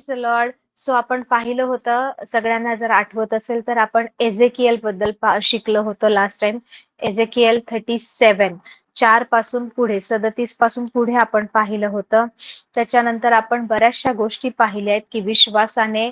Praise the Lord. So आपण पाहिलं होतं, सगळ्यांना जर आठवत असेल तर आपण एझेकिएल बद्दल शिकलो होतो लास्ट टाइम. एझेकिएल 37 4 पासून पुढे 37 पासून पुढे आपण पाहिलं होतं. त्याच्यानंतर आपण बऱ्याचशा गोष्टी पाहिल्या आहेत की विश्वासाने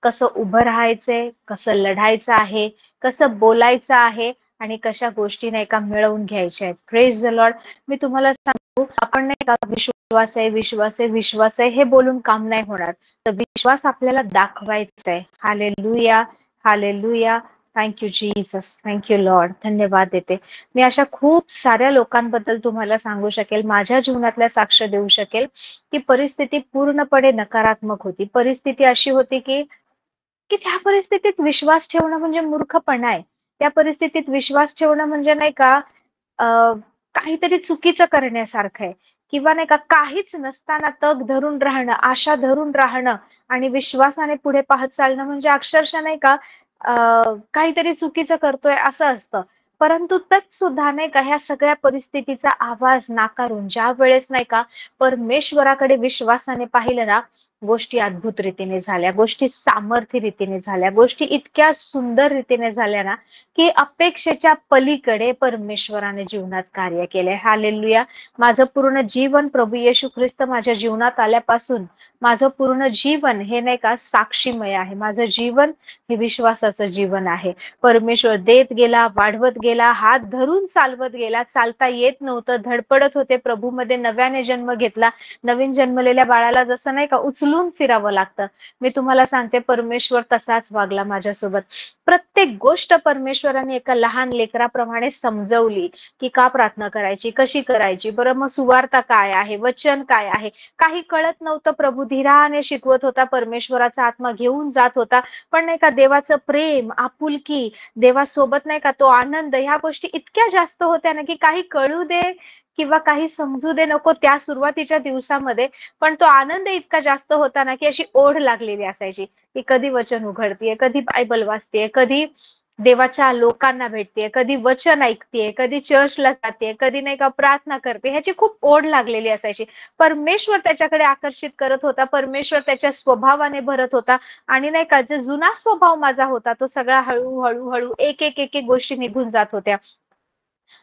कसं उभं राहायचंय, कसं लढायचं आहे, कसं बोलायचं आहे आणि कशा गोष्टी नाही का मिळवून घ्यायच्या आहेत. Praise the lord. मी तुम्हाला सांगू, आपण नाही का विश्वास आहे, विश्वास आहे, विश्वास आहे हे बोलून काम नाही होणार. तर विश्वास आपल्याला दाखवायचा आहे. Hallelujah, hallelujah. Thank you Jesus, thank you Lord. धन्यवाद देते. मी अशा खूप साऱ्या लोकांबद्दल तुम्हाला सांगू शकेल, माझ्या जीवनातल्या साक्ष देऊ शकेल की परिस्थिती पूर्णपणे नकारात्मक होती. परिस्थिती अशी होती की की त्या परिस्थितीत विश्वास ठेवणं म्हणजे मूर्खपणा आहे. त्या परिस्थितीत विश्वास ठेवणं म्हणजे नाही का काहीतरी चुकीचं करण्यासारखं आहे किंवा नाही का काहीच नसताना तग धरून राहणं, आशा धरून राहणं आणि विश्वासाने पुढे पाहत चालणं म्हणजे अक्षरशः नाही का काहीतरी चुकीचं करतोय असं असतं. परंतु तच सुद्धा नाही का ह्या सगळ्या परिस्थितीचा आवाज नाकारून ज्या वेळेस नाही का परमेश्वराकडे विश्वासाने पाहिलं ना, गोष्टी अद्भुत रीतीने झाल्या, गोष्टी सामर्थ्य रीतीने झाल्या, गोष्टी इतक्या सुंदर रीतीने झाल्या ना की अपेक्षेच्या पलीकडे परमेश्वराने जीवनात कार्य केले. हालेलुया. माझं पूर्ण जीवन प्रभू येशू ख्रिस्त माझ्या जीवनात आल्यापासून माझं पूर्ण जीवन हे नाही का साक्षीमय आहे. माझं जीवन हे विश्वासाचं जीवन आहे. परमेश्वर देत गेला, वाढवत गेला, हात धरून चालवत गेला. चालता येत नव्हतं, धडपडत होते, प्रभूमध्ये नव्याने जन्म घेतला. नवीन जन्मलेल्या बाळाला जसं नाही का उचलून फिरावं लागतं, मी तुम्हाला सांगते परमेश्वर तसाच वागला माझ्यासोबत. प्रत्येक गोष्ट परमेश्वराने एका लहान लेकराप्रमाणे समजवली की का प्रार्थना करायची, कशी करायची, बरं मग सुवार्ता काय आहे, वचन काय आहे. काही कळत नव्हतं, प्रभू धीराने शिकवत होता, परमेश्वराचा आत्मा घेऊन जात होता. पण नाही का देवाचं प्रेम, आपुलकी, देवासोबत नाही का तो आनंद, ह्या गोष्टी इतक्या जास्त होत्या ना की काही कळू दे किंवा काही समजू दे नको त्या सुरुवातीच्या दिवसामध्ये, पण तो आनंद इतका जास्त होता ना की अशी ओढ लागलेली असायची की कधी वचन उघडतीये, कधी बायबल वाचतेय, कधी देवाच्या लोकांना भेटतेय, कधी वचन ऐकतेय, कधी चर्चला जाते, कधी नाही का प्रार्थना करते, ह्याची खूप ओढ लागलेली असायची. परमेश्वर त्याच्याकडे आकर्षित करत होता, परमेश्वर त्याच्या स्वभावाने भरत होता आणि नाही का जो जुना स्वभाव माझा होता तो सगळा हळूहळू हळू एक एक एक एक गोष्टी निघून जात होत्या.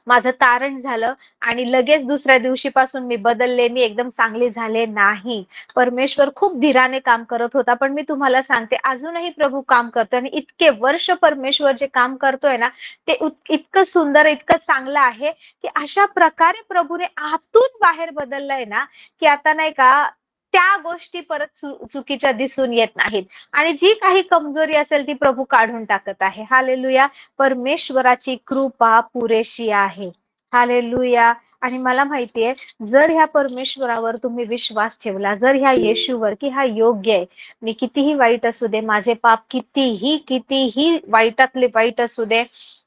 माझं तारण झालं आणि लगेच दुसऱ्या दिवशीपासून मी बदलले, मी एकदम चांगले झाले नाही. परमेश्वर खूप धीराने काम करत होता. पण मी तुम्हाला सांगते अजूनही प्रभू काम करतोय आणि इतके वर्ष परमेश्वर जे काम करतोय ना ते इतकं सुंदर, इतकं चांगलं आहे की अशा प्रकारे प्रभूने आतून बाहेर बदललंय ना की आता नाही का त्या गोष्टी परत चुकीच्या दिसून येत नाहीत आणि जी काही कमजोरी असेल ती प्रभू काढून टाकत आहे. हालेलुया. परमेश्वराची कृपा पुरेशी आहे. हालेलुया. आणि मला माहितीये जर ह्या परमेश्वरावर तुम्ही विश्वास ठेवला, जर ह्या येशूवर की हा योग्य आहे, मी कितीही वाईट असू दे, माझे पाप कितीही कितीही वाईटातले वाईट असू दे,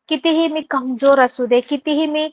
कितीही मी कमजोर असू दे, कितीही मी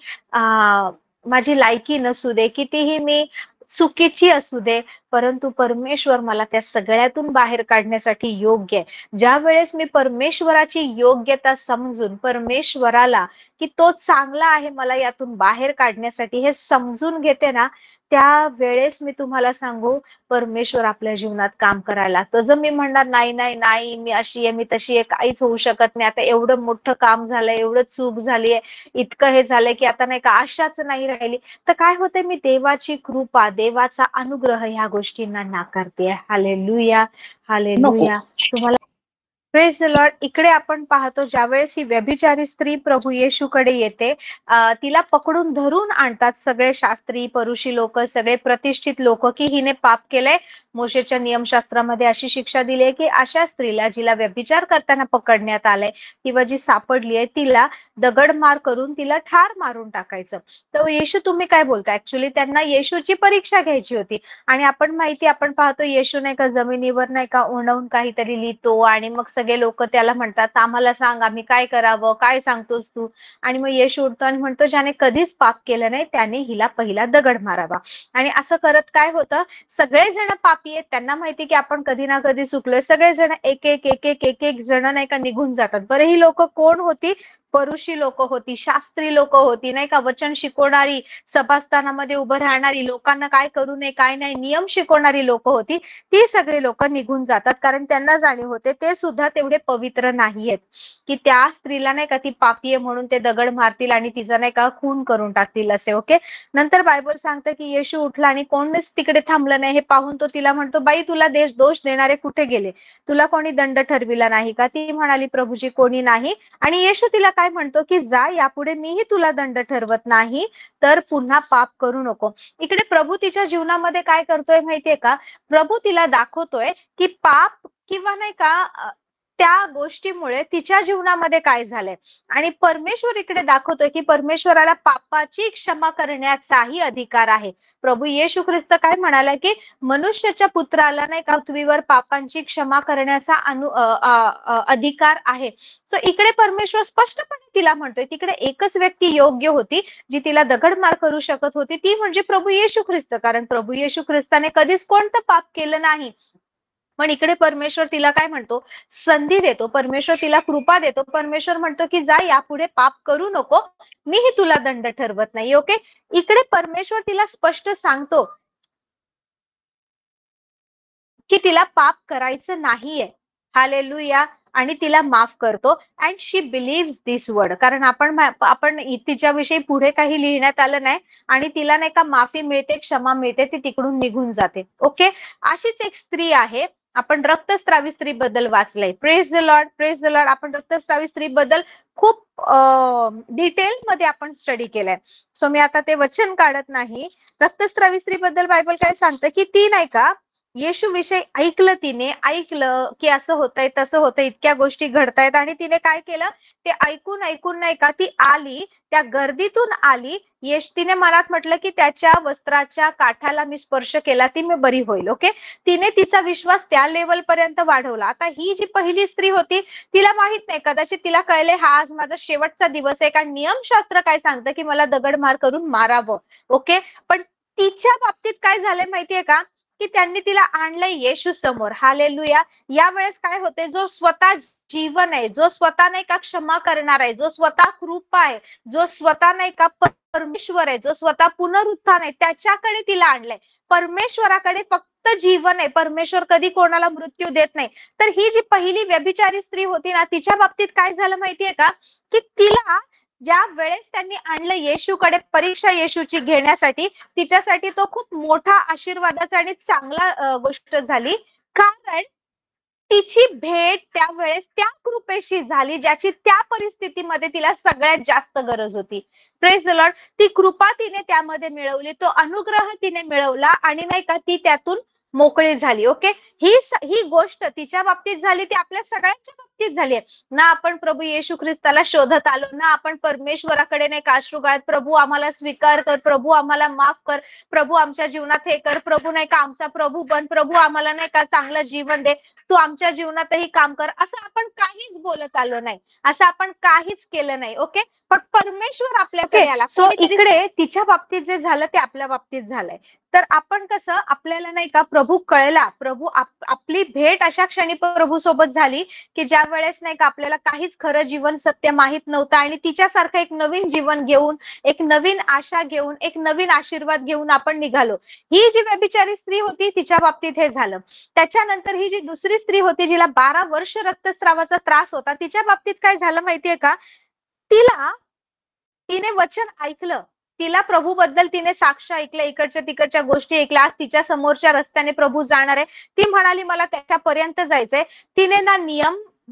माझी लायकी नसू दे, कितीही मी चुकीची असू दे, परंतु परमेश्वर मला त्या सगळ्यातून बाहेर काढण्यासाठी योग्य आहे. ज्या वेळेस मी परमेश्वराची योग्यता समजून परमेश्वराला की तो चांगला आहे मला यातून बाहेर काढण्यासाठी हे समजून घेते ना, त्या वेळेस मी तुम्हाला सांगू परमेश्वर आपल्या जीवनात काम करायला लागतं. जर मी म्हणणार नाही नाही नाही मी अशी आहे, मी तशी आहे, काहीच होऊ शकत नाही, आता एवढं मोठं काम झालंय, एवढं चूक झालीये, इतकं हे झालंय की आता नाही का आशाच नाही राहिली, तर काय होतंय मी देवाची कृपा, देवाचा अनुग्रह ह्या गोष्टींना नाकारते. हालेलुया, नको. हालेलुया. तुम्हाला प्रेज द लॉर्ड. इकडे आपण पाहतो ज्यावेळेस ही व्यभिचारी स्त्री प्रभू येशूकडे येते, तिला पकडून धरून आणतात सगळे शास्त्री, परुषी लोक, सगळे प्रतिष्ठित लोक की हिने पाप केलंय. मोशेच्या नियमशास्त्रामध्ये अशी शिक्षा दिली आहे की अशा स्त्रीला जिला व्यभिचार करताना पकडण्यात आलंय किंवा जी सापडली आहे तिला दगडमार करून तिला ठार मारून टाकायचं. तर येशू तुम्ही काय बोलता? ऍक्च्युली त्यांना येशूची परीक्षा घ्यायची होती आणि आपण पाहतो येशू नाही का जमिनीवर नाही का ओढवून काहीतरी लिहितो आणि मग सगळे लोक त्याला म्हणतात आम्हाला सांग आम्ही काय करावं, काय सांगतोस तू? आणि मग येशू उठतो आणि म्हणतो ज्याने कधीच पाप केलं नाही त्याने हिला पहिला दगड मारावा. आणि असं करत काय होतं, सगळेजण पापी आहेत, त्यांना माहिती की आपण कधी ना कधी चुकलोय, सगळेजण एक एक एक एक एक एक जण नाही का निघून जातात. बरं ही लोक कोण होती? परुषी लोक होती, शास्त्री लोक होती, नाही का, वचन शिकवणारी, सभास्थानामध्ये उभं राहणारी, लोकांना काय करू नये काय नाही नियम शिकवणारी लोक होती, ती सगळी लोक निघून जातात. कारण त्यांना जाणीव होते ते सुद्धा तेवढे पवित्र नाहीयेत की त्या स्त्रीला नाही का ती पापी आहे म्हणून ते दगड मारतील आणि तिचा नाही का खून करून टाकतील असे. ओके. नंतर बायबल सांगतं की येशू उठला आणि कोणच तिकडे थांबलं नाही. हे पाहून तो तिला म्हणतो, बाई तुला दोष देणारे कुठे गेले? तुला कोणी दंड ठरविला नाही का? ती म्हणाली, प्रभूजी कोणी नाही. आणि येशू तिला काय म्हणतो की जा, यापुढे मीही तुला दंड ठरवत नाही, तर पुन्हा पाप करू नको. इकडे प्रभू तिच्या जीवनामध्ये काय करतोय माहितीये का? प्रभू तिला दाखवतोय की पाप किंवा नाही का त्या गोष्टीमुळे तिच्या जीवनामध्ये काय झालंय. आणि परमेश्वर इकडे दाखवतोय की परमेश्वराला पापाची क्षमा करण्याचाही अधिकार आहे. प्रभू येशू ख्रिस्त काय म्हणाला की मनुष्याच्या पुत्राला नाही का पृथ्वीवर पापांची क्षमा करण्याचा अधिकार आहे. सो इकडे परमेश्वर स्पष्टपणे तिला म्हणतोय, तिकडे एकच व्यक्ती योग्य होती जी तिला दगडमार करू शकत होती, ती म्हणजे प्रभू येशू ख्रिस्त. कारण प्रभू येशू ख्रिस्ताने कधीच कोणतं पाप केलं नाही. पण इकडे परमेश्वर तिला काय म्हणतो, संधी देतो. परमेश्वर तिला कृपा देतो. परमेश्वर म्हणतो की जा, यापुढे पाप करू नको, मीही तुला दंड ठरवत नाही. ओके. इकडे परमेश्वर तिला स्पष्ट सांगतो की तिला पाप करायचं नाहीये. हालेलुया. आणि तिला माफ करतो. And she beliefs this word. कारण आपण तिच्याविषयी पुढे काही लिहिण्यात आलं नाही आणि तिला नाही का माफी मिळते, क्षमा मिळते, ती तिकडून निघून जाते. ओके. अशीच एक स्त्री आहे. आपण रक्तस्रावी स्त्री बद्दल वाचलंय. Praise the Lord, praise the Lord. आपण रक्तस्रावी स्त्री बद्दल खूप डिटेल मध्ये आपण स्टडी केलाय. सो मी आता ते वचन काढत नाही. रक्तस्रावी स्त्री बद्दल बायबल काय सांगतं की ती नाही का येशू विषयी ऐकलं, तिने ऐकलं की असं होतंय तसं होतंय, इतक्या गोष्टी घडतायत, आणि तिने काय केलं, ते ऐकून ऐकून नाही का ती आली, त्या गर्दीतून आली. तिने मनात म्हटलं की त्याच्या वस्त्राच्या काठाला मी स्पर्श केला ती मी बरी होईल. ओके. तिने तिचा विश्वास त्या लेवल पर्यंत वाढवला. आता ही जी पहिली स्त्री होती तिला माहित नाही, कदाचित तिला कळले हा आज माझा शेवटचा दिवस आहे, कारण नियमशास्त्र काय सांगतं की मला दगडमार करून मारावं. ओके. पण तिच्या बाबतीत काय झालंय माहितीये का, की त्यांनी तिला आणलंय येशू समोर. हालेलुया. यावेळेस काय होते, जो स्वतः जीवन आहे, जो स्वतः नाही का क्षमा करणार आहे, जो स्वतः कृपा आहे, जो स्वतः नाही का परमेश्वर आहे, जो स्वतः पुनरुत्थान आहे, त्याच्याकडे तिला आणलंय. परमेश्वराकडे फक्त जीवन आहे. परमेश्वर कधी कोणाला मृत्यू देत नाही. तर ही जी पहिली व्यभिचारी स्त्री होती ना, तिच्या बाबतीत काय झालं माहितीये का, की तिला ज्या वेळेस त्यांनी आणलं येशूकडे परीक्षा येशूची घेण्यासाठी, तिच्यासाठी तो खूप मोठा आशीर्वादाचा आणि चांगला गोष्ट झाली. कारण तिची भेट त्यावेळेस त्या कृपेशी झाली ज्याची त्या परिस्थितीमध्ये तिला सगळ्यात जास्त गरज होती. Praise the Lord. ती कृपा तिने त्यामध्ये मिळवली, तो अनुग्रह तिने मिळवला आणि नाही का ती त्यातून मोकळी झाली. ओके. ही गोष्ट तिच्या बाबतीत झाली, ती आपल्या सगळ्यांच्या बाबतीत झाली. ना आपण प्रभू येशू ख्रिस्ताला शोधत आलो, ना आपण परमेश्वराकडे नाही का अश्रू गाळत, प्रभू आम्हाला स्वीकार कर, प्रभू आम्हाला माफ कर, प्रभू आमच्या जीवनात हे कर, प्रभू नाही का आमचा प्रभू बन, प्रभू आम्हाला नाही का चांगलं जीवन दे, तू आमच्या जीवनातही काम कर, असं आपण काहीच बोलत आलो नाही, असं आपण काहीच केलं नाही. ओके. पण परमेश्वर आपल्याकडे आला. सो इकडे तिच्या बाबतीत जे झालं ते आपल्या बाबतीत झालंय. तर आपण कसं, आपल्याला नाही का प्रभू कळला, प्रभू आपली भेट अशा क्षणी प्रभू सोबत झाली की ज्या वेळेस नाही का आपल्याला काहीच खरं जीवन सत्य माहित नव्हतं, आणि तिच्यासारखं एक नवीन जीवन घेऊन, एक नवीन आशा घेऊन, एक नवीन आशीर्वाद घेऊन आपण निघालो. ही जी व्यभिचारी स्त्री होती तिच्या बाबतीत हे झालं. त्याच्यानंतर ही जी दुसरी स्त्री होती जिला 12 वर्ष रक्तस्रावाचा त्रास होता, तिच्या बाबतीत काय झालं माहितीये का, तिने वचन ऐकलं, तिला प्रभूबद्दल तिने साक्ष ऐकल्या, इकडच्या तिकडच्या गोष्टी ऐकल्या. आज तिच्या समोरच्या रस्त्याने प्रभू जाणार आहे, ती म्हणाली मला त्याच्यापर्यंत जायचंय. तिने ना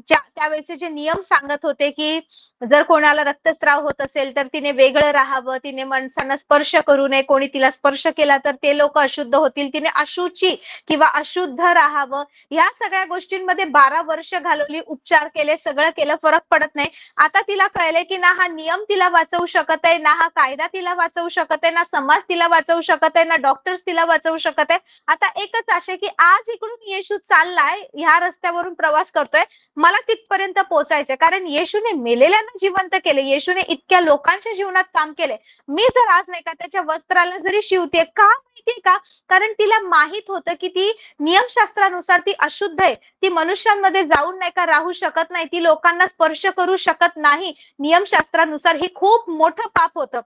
त्यावेळेचे जे नियम सांगत होते की जर कोणाला रक्तस्राव होत असेल तर तिने वेगळं राहावं, तिने माणसांना स्पर्श करू नये, कोणी तिला स्पर्श केला तर ते लोक अशुद्ध होतील, तिने अशुची किंवा अशुद्ध राहावं, या सगळ्या गोष्टींमध्ये 12 वर्ष घालवली, उपचार केले, सगळं केलं, फरक पडत नाही. आता तिला कळले की ना हा नियम तिला वाचवू शकत आहे, ना हा कायदा तिला वाचवू शकत आहे, ना समाज तिला वाचवू शकत आहे, ना डॉक्टर्स तिला वाचवू शकत आहे. आता एकच आशा की आज इकडून येशू चाललाय, ह्या रस्त्यावरून प्रवास करतोय, मला तिथपर्यंत पोहोचायचंय, कारण येशूने मेलेल्यांना जिवंत केले, येशूने इतक्या लोकांच्या जीवनात काम केले. मी जर आज नाही का त्याच्या वस्त्राला जरी शिवते, का माहितीये का? कारण तिला माहित होतं की ती नियमशास्त्रानुसार ती अशुद्ध आहे. ती मनुष्यांमध्ये जाऊन नाही का राहू शकत नाही, ती लोकांना स्पर्श करू शकत नाही. नियमशास्त्रानुसार हे खूप मोठं पाप होतं.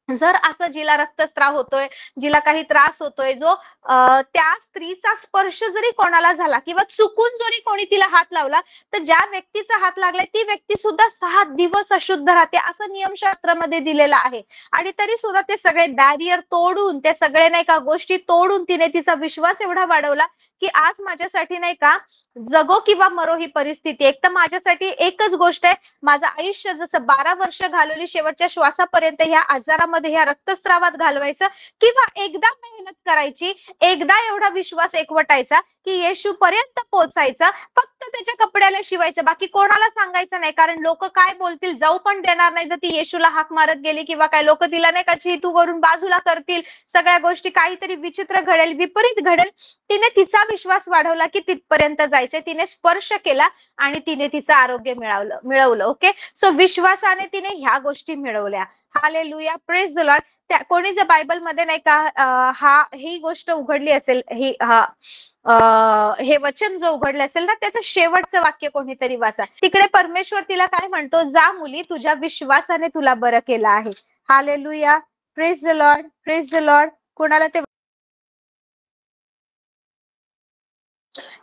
जर असं जिला रक्तस्राव होतोय, जिला काही त्रास होतोय, जो त्या स्त्रीचा स्पर्श जरी कोणाला झाला किंवा चुकून जरी कोणी तिला हात लावला, तर ज्या व्यक्तीचा हात लागलाय ती व्यक्ती सुद्धा 6 दिवस अशुद्ध राहते, असं नियमशास्त्रामध्ये दिलेलं आहे. आणि तरी सुद्धा ते सगळे बॅरियर तोडून, ते सगळे नाही का गोष्टी तोडून तिने तिचा विश्वास एवढा वाढवला, की आज माझ्यासाठी नाही का जगो किंवा मरो ही परिस्थिती. एक तर माझ्यासाठी एकच गोष्ट आहे, माझं आयुष्य जसं 12 वर्ष घालवली शेवटच्या श्वासापर्यंत ह्या आजारामध्ये, ह्या रक्तस्रावात घालवायचं किंवा एकदा मेहनत करायची, एकदा एवढा विश्वास एकवटायचा की येशू पर्यंत पोहोचायचं, फक्त त्याच्या कपड्याला शिवायचं, बाकी कोणाला सांगायचं नाही. कारण लोक काय बोलतील जाऊ पण देणार नाही, जर ती येशूला हाक मारत गेली किंवा काय लोक तिला नाही का छी तू करून बाजूला करतील, सगळ्या गोष्टी काहीतरी विचित्र घडेल, विपरीत घडेल. तिने तिचा विश्वास वाढवला की तिथपर्यंत जायचंय, तिने स्पर्श केला आणि तिने तिचं आरोग्य मिळवलं. ओके, सो विश्वासाने तिने ह्या गोष्टी मिळवल्या. Hallelujah, praise the Lord. त्या कोणी जर बायबलमध्ये नाही का ही गोष्ट उघडली असेल, हे वचन जो उघडलं असेल ना, त्याचं शेवटचं वाक्य कोणीतरी वाचा. तिकडे परमेश्वर तिला काय म्हणतो, जा मुली, तुझ्या विश्वासाने तुला बरं केलं आहे. Hallelujah, praise the Lord, praise the Lord. कोणाला ते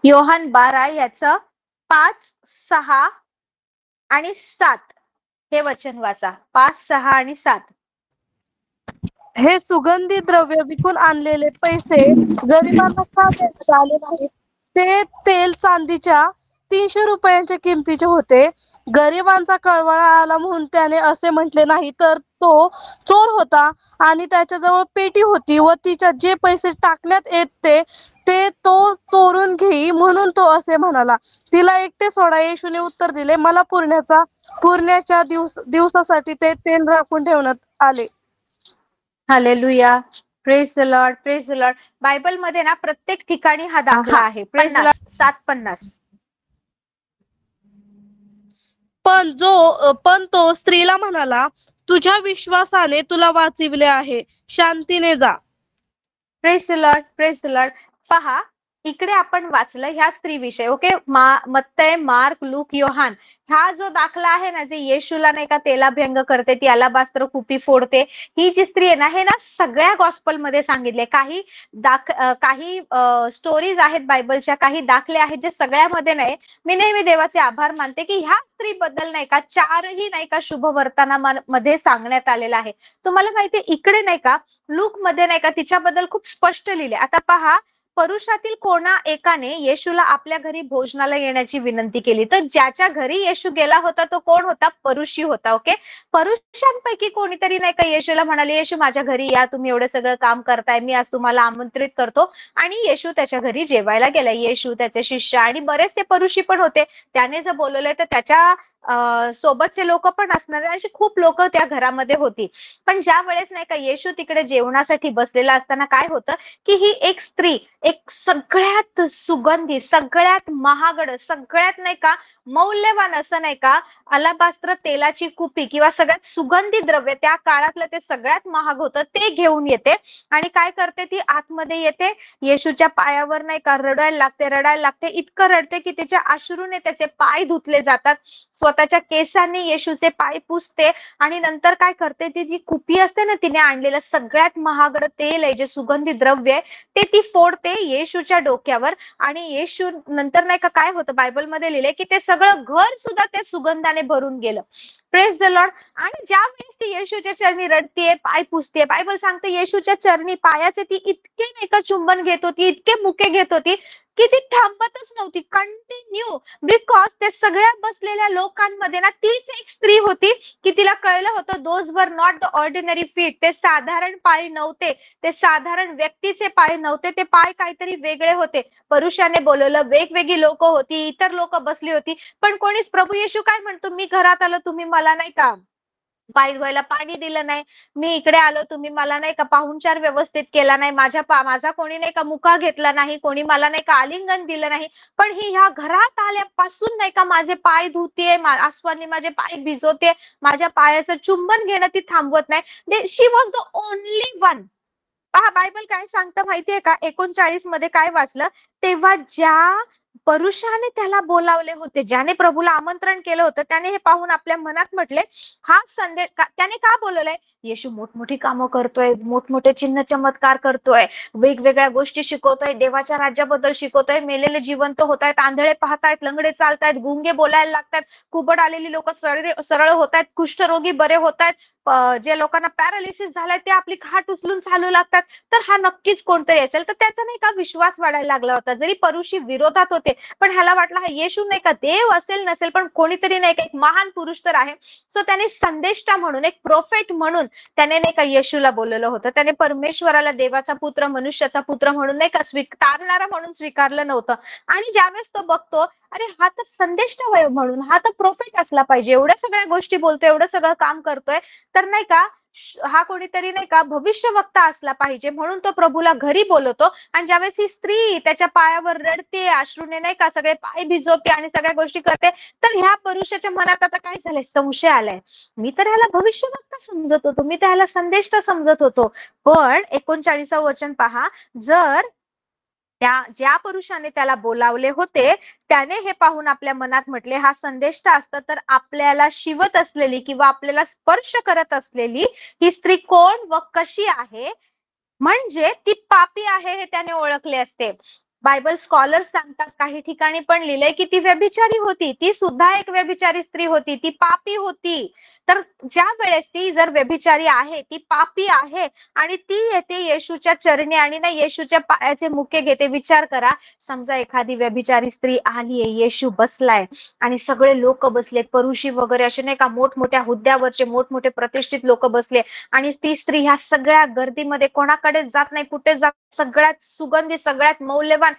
योहान 12 याचं 5, 6 आणि 7 हे वचन वाचा. 5, 6 आणि 7. हे सुगंधी द्रव्य विकून आणलेले पैसे गरिबांना का देण्यात आले नाहीत? ते तेल चांदीच्या 300 रुपयांच्या किमतीचे होते. गरिबांचा कळवळा आला म्हणून त्याने असे म्हटले नाही, तर तो चोर होता आणि त्याच्याजवळ पेटी होती व तिच्यात जे पैसे टाकण्यात येते ते तो चोरून घेई, म्हणून तो असे म्हणाला. तिला एकटे सोडा. येशूने उत्तर दिले, मला पुरण्याच्या दिवसासाठी ते तेल राखून ठेवण्यात आले. Hallelujah, praise the Lord, praise the Lord. बायबलमध्ये ना प्रत्येक ठिकाणी हा दाखला आहे. Praise the Lord. 7:50. पण तो स्त्रीला म्हणाला, तुझ्या विश्वासाने तुला वाचविले आहे, शांतीने जा. Praise the Lord, praise the Lord. पहा, इकडे आपण वाचलं ह्या स्त्रीविषयी. ओके, मत्तय, मार्क, लूक, योहान, हा जो दाखला आहे ना, जे येशूला नाही का तेलाभ्यंग करते, ती अलाबास्त्र कुपी फोडते, ही जी स्त्री आहे ना, हे ना सगळ्या गॉस्पलमध्ये सांगितले. काही स्टोरीज आहेत बायबलच्या, काही दाखले आहेत जे सगळ्यामध्ये नाही. मी नेहमी देवाचे आभार मानते की ह्या स्त्रीबद्दल नाही का 4ही नाही का शुभ वर्तनामध्ये सांगण्यात आलेलं आहे. तुम्हाला माहितीये, इकडे नाही का लूक मध्ये नाही का तिच्याबद्दल खूप स्पष्ट लिहिले. आता पहा, परुषातील कोणा एकाने येशूला आपल्या घरी भोजनाला येण्याची विनंती केली, तर ज्याच्या घरी येशू गेला होता तो कोण होता? परुषी होता. ओके, परुषांपैकी कोणीतरी नाही का येशूला म्हणाले, येशू माझ्या घरी या, तुम्ही एवढं सगळं काम करताय, मी आज तुम्हाला आमंत्रित करतो. आणि येशू त्याच्या घरी जेवायला गेला. येशू, त्याचे शिष्य आणि बरेचसे परुषी पण होते. त्याने जर बोलवलंय तर त्याच्या सोबतचे लोक पण असणार, अशी खूप लोक त्या घरामध्ये होती. पण ज्या वेळेस नाही का येशू तिकडे जेवणासाठी बसलेला असताना काय होतं की ही एक स्त्री, एक सगळ्यात सुगंधी, सगळ्यात महागड, सगळ्यात नाही का मौल्यवान असं नाही का अलाबास्त्र तेलाची कुपी किंवा सगळ्यात सुगंधी द्रव्य, त्या काळातलं ते सगळ्यात महाग होतं, ते घेऊन येते. आणि काय करते ती? आतमध्ये येते, येशूच्या पायावर नाही का रडायला लागते. इतकं रडते की त्याच्या अश्रूने त्याचे पाय धुतले जातात. स्वतःच्या केसांनी येशूचे पाय पुसते आणि नंतर काय करते, ती जी कुपी असते ना, तिने आणलेलं सगळ्यात महागड तेल आहे, जे सुगंधी द्रव्य आहे, ते ती फोडते येशूच्या डोक्यावर. आणि येशू नंतर नाही का काय होतं, बायबलमध्ये लिहिले की ते सगळं घर सुद्धा त्या सुगंधाने भरून गेलं. Praise the Lord. आणि ज्या वेळेस ती येशूच्या चरणी रडतीये, पाय पुसते, बायबल सांगते येशूच्या चरणी पायाचे ती इतके नाही का चुंबन घेत होती, इतके मुके घेत होती की ती थांबतच नव्हती, कंटिन्यू. बिकॉज ते सगळ्या बसलेल्या लोकांमध्ये ना तीच एक स्त्री होती की तिला कळलं होतं, those were not the ordinary feet. ते साधारण पाय नव्हते, ते साधारण व्यक्तीचे पाय नव्हते, ते पाय काहीतरी वेगळे होते. परुषाने बोलवलं, वेगवेगळी लोक होती, इतर लोक बसली होती, पण कोणीच, प्रभू येशू काय म्हणतो, मी घरात आलो, तुम्ही मला नाही का पाय धुवायला पाणी दिलं नाही, मी इकडे आलो तुम्ही मला नाही का पाहुणचार व्यवस्थित केला नाही, माझा कोणी नाही का मुका घेतला नाही, कोणी मला नाही का आलिंगन दिलं नाही, पण ही ह्या घरात आल्यापासून नाही का माझे पाय धुतेय, आसवानी माझे पाय भिजवते, माझ्या पायाचं चुंबन घेणं ती थांबवत नाही. शी वॉज द ओनली वन. पहा बायबल काय सांगतं माहितीये का, 39 मध्ये काय वाचलं, तेव्हा ज्या पुरुषाने त्याला बोलावले होते, ज्याने प्रभूला आमंत्रण केलं होतं, त्याने हे पाहून आपल्या मनात म्हटले, हा संदेश त्याने का बोलवलंय, येशू मोठमोठी कामं करतोय, मोठमोठे चिन्ह चमत्कार करतोय, वेगवेगळ्या गोष्टी शिकवतोय, देवाच्या राज्याबद्दल शिकवतोय, मेलेले जिवंत होतायत, आंधळे पाहतायत, लंगडे चालतायत, गुंगे बोलायला लागतात, कुबड आलेली लोक सरळ होतायत, कुष्ठरोगी बरे होतायत, जे लोकांना पॅरालिसिस झालाय ते आपली खाट उचलून चालू लागतात. तर हा नक्कीच कोणतरी असेल. तर त्याचा नाही का विश्वास वाढायला लागला होता. जरी परुषी विरोधात होते, पण ह्याला वाटलं हा येशू नाही का देव असेल नसेल, पण कोणीतरी नाही का एक महान पुरुष तर आहे. सो त्याने संदेष्टा म्हणून, एक प्रोफेट म्हणून त्याने नाही का येशूला बोलवलं होतं. त्याने परमेश्वराला देवाचा पुत्र, मनुष्याचा पुत्र म्हणून नाही का स्वीकारणारा म्हणून स्वीकारलं नव्हतं. आणि ज्यावेळेस तो बघतो, अरे हा तर संदेष्टा म्हणून, हा तर प्रोफेट असला पाहिजे, एवढ्या सगळ्या गोष्टी बोलतोय, एवढं सगळं काम करतोय, तर नाही का हा कोणीतरी नाही का भविष्यवक्ता असला पाहिजे, म्हणून तो प्रभूला घरी बोलवतो. आणि ज्यावेळेस ही स्त्री त्याच्या पायावर रडते, अश्रूने नाही का सगळे पाय भिजवते आणि सगळ्या गोष्टी करते, तर ह्या पुरुषाच्या मनात आता काय झालंय, संशय आलाय, मी तर ह्याला भविष्यवक्ता समजत होतो, मी तर ह्याला संदेष्टा समजत होतो. पण 39 वचन पहा, जर ज्या पुरुषाने त्याला बोलावले होते, त्याने हे पाहून आपल्या मनात म्हटले, हा संदेष्टा असता तर आपल्याला शिवत असलेली किंवा आपल्याला स्पर्श करत असलेली ही स्त्री कोण व कशी आहे, म्हणजे ती पापी आहे हे त्याने ओळखले असते. बायबल स्कॉलर्स सांगतात, काही ठिकाणी पण लिहिलंय की ती व्यभिचारी होती, ती सुद्धा एक व्यभिचारी स्त्री होती, ती पापी होती. तर ज्या वेळेस ती जर व्यभिचारी आहे, ती पापी आहे आणि ती येते येशूच्या चरणी आणि ना येशूच्या पायाचे मुके घेते. विचार करा, समजा एखादी व्यभिचारी स्त्री आलीये, येशू बसलाय आणि सगळे लोक बसलेत, परुषी वगैरे असे नाही का मोठमोठ्या हुद्द्यावरचे मोठमोठे प्रतिष्ठित लोक बसले, आणि ती स्त्री ह्या सगळ्या गर्दीमध्ये कोणाकडे जात नाही, कुठे जात, सगळ्यात सुगंधी, सगळ्यात मौल्यवान,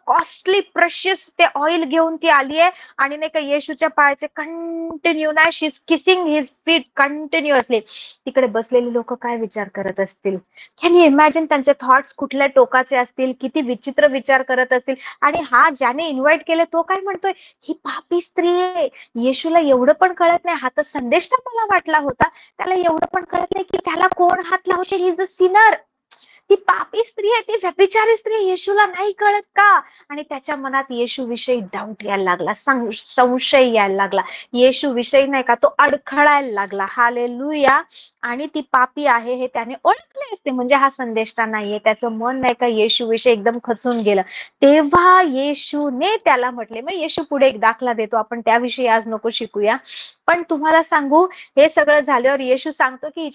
कॉस्टली प्रेशियस ते ऑइल घेऊन ती आलीये आणि नाही का येशूच्या पायाचे कंटिन्यू ना she is kissing his feet continuously. तिकडे बसलेले लोक काय विचार करत असतील, कॅन यू इमॅजिन त्यांचे थॉट्स कुठल्या टोकाचे असतील, किती विचित्र विचार करत असतील. आणि हा ज्याने इन्व्हाइट केले तो काय म्हणतोय, ही पापी स्त्री आहे, येशूला एवढं पण कळत नाही, हा तर संदेष्टा मला वाटला होता, त्याला एवढं पण कळत नाही की त्याला कोण हात लावते, ही इज अ सिनर, ती पापी स्त्री आहे, ती व्यभिचारी स्त्री आहे, येशूला नाही कळत का. आणि त्याच्या मनात येशू विषयी डाऊट यायला लागला, संशय यायला लागला, येशू विषयी नाही का तो अडखळायला लागला. हालेलुया. आणि ती पापी आहे हे त्याने ओळखले असते, म्हणजे हा संदेष्टा नाहीये, त्याचं मन नाही का येशू विषयी एकदम खचून गेलं. तेव्हा येशूने त्याला म्हटले, मग येशू पुढे एक दाखला देतो, आपण त्याविषयी आज नको शिकूया, पण तुम्हाला सांगू, हे सगळं झाल्यावर येशू सांगतो की